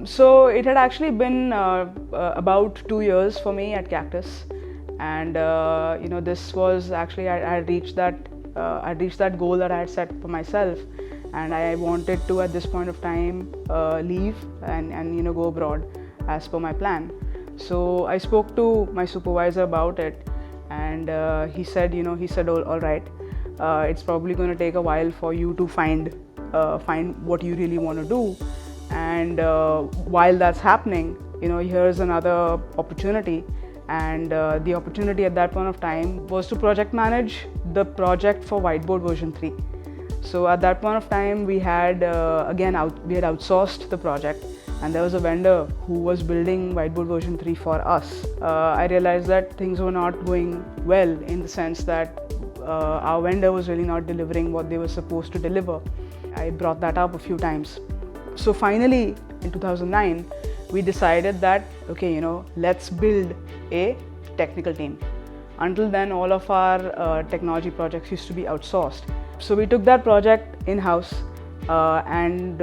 So it had actually been about 2 years for me at Cactus, and this was actually I reached that goal that I had set for myself, and I wanted to at this point of time leave and go abroad as per my plan. So I spoke to my supervisor about it, and he said all right, it's probably going to take a while for you to find what you really want to do, and while that's happening, here's another opportunity. And the opportunity at that point of time was to project manage the project for Whiteboard version 3. So at that point of time, we had outsourced the project, and there was a vendor who was building Whiteboard version 3 for us. I realized that things were not going well, in the sense that our vendor was really not delivering what they were supposed to deliver. I brought that up a few times. So finally, in 2009, we decided that, okay, let's build a technical team. Until then, all of our technology projects used to be outsourced. So we took that project in-house, and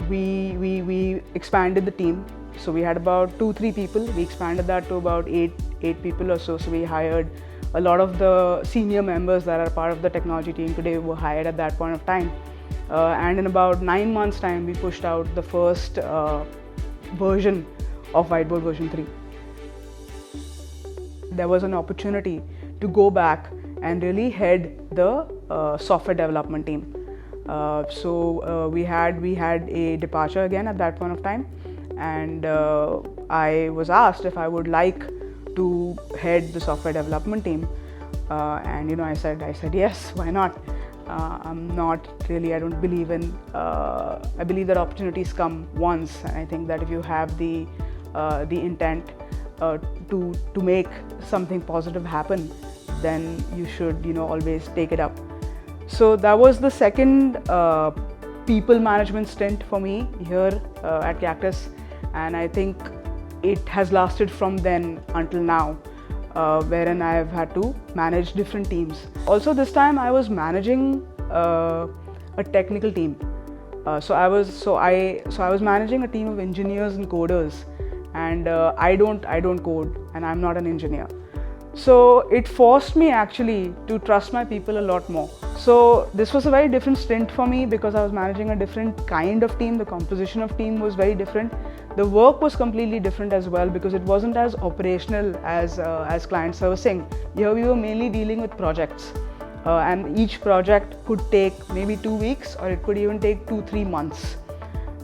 we expanded the team. So we had about 2-3 people. We expanded that to about 8 people or so. So we hired a lot of the senior members that are part of the technology team today were hired at that point of time. And in about 9 months' time, we pushed out the first version of Whiteboard version 3. There was an opportunity to go back and really head the software development team. So we had a departure again at that point of time, and I was asked if I would like to head the software development team, and I said yes, why not? I'm not really, I don't believe in, I believe that opportunities come once, and I think that if you have the intent to make something positive happen, then you should always take it up. So that was the second people management stint for me here at Cactus, and I think it has lasted from then until now, wherein I have had to manage different teams. Also this time I was managing a technical team. So I was managing a team of engineers and coders, and I don't code, and I'm not an engineer. So it forced me actually to trust my people a lot more. So this was a very different stint for me, because I was managing a different kind of team. The composition of team was very different. The work was completely different as well, because it wasn't as operational as client servicing. Here we were mainly dealing with projects, and each project could take maybe 2 weeks, or it could even take 2-3 months,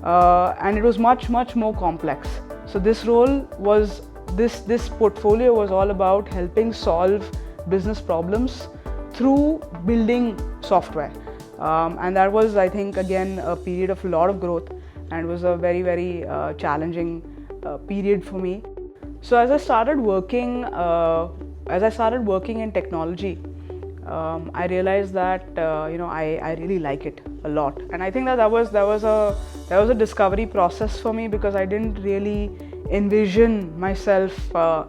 and it was much more complex. So this role was this portfolio was all about helping solve business problems through building software, and that was, I think, again a period of a lot of growth, and was a very challenging period for me. So as I started working in technology, I realized that I really like it a lot, and I think that was a discovery process for me, because I didn't really envision myself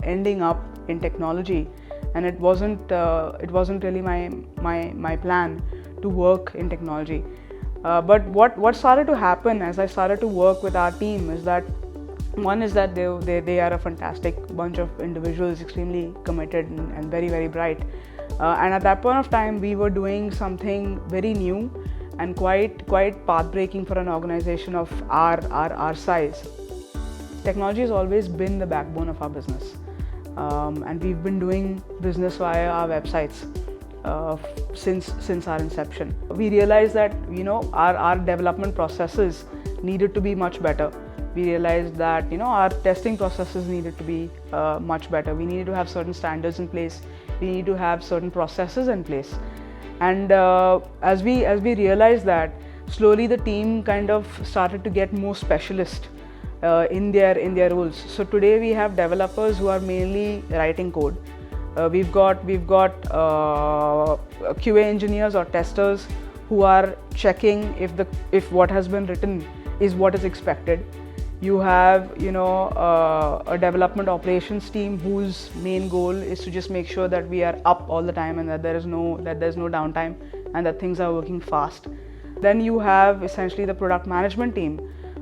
ending up in technology, and it wasn't really my plan to work in technology. But what started to happen as I started to work with our team is that, one is that they are a fantastic bunch of individuals, extremely committed and very bright, and at that point of time we were doing something very new and quite path-breaking for an organization of our size. Technology has always been the backbone of our business, and we've been doing business via our websites since our inception. We realized that our development processes needed to be much better. We realized that our testing processes needed to be much better. We needed to have certain standards in place. We need to have certain processes in place. And as we realized that, slowly the team kind of started to get more specialist in their roles. So today we have developers who are mainly writing code. We've got QA engineers or testers who are checking if what has been written is what is expected. You have a development operations team whose main goal is to just make sure that we are up all the time, and that there's no downtime, and that things are working fast. Then you have essentially the product management team,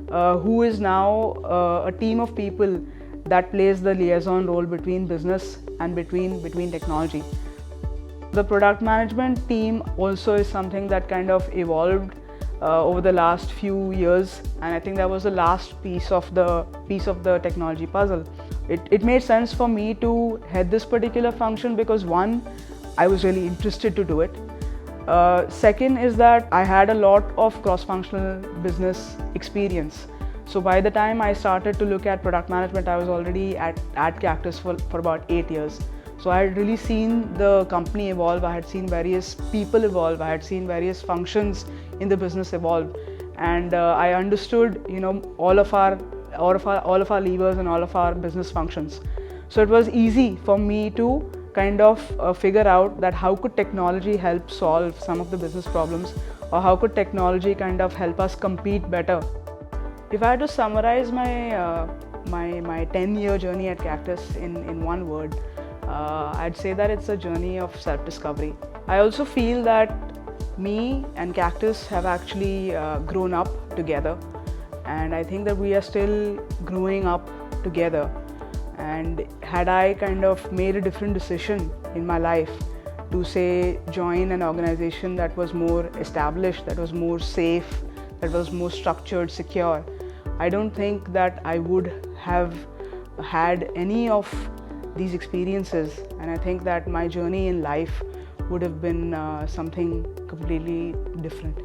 who is now a team of people that plays the liaison role between business and between technology. The product management team also is something that kind of evolved over the last few years, and I think that was the last piece of the technology puzzle. It made sense for me to head this particular function because one, I was really interested to do it. Second is that I had a lot of cross-functional business experience. So by the time I started to look at product management, I was already at Cactus for about 8 years. So I had really seen the company evolve, I had seen various people evolve, I had seen various functions in the business evolve, and I understood, all of our levers and all of our business functions. So it was easy for me to kind of figure out that how could technology help solve some of the business problems, or how could technology kind of help us compete better. If I had to summarize my 10-year journey at Cactus in one word, I'd say that it's a journey of self-discovery. I also feel that me and Cactus have actually grown up together, and I think that we are still growing up together. And had I kind of made a different decision in my life to say join an organization that was more established, that was more safe, that was more structured, secure, I don't think that I would have had any of these experiences, and I think that my journey in life would have been something completely different.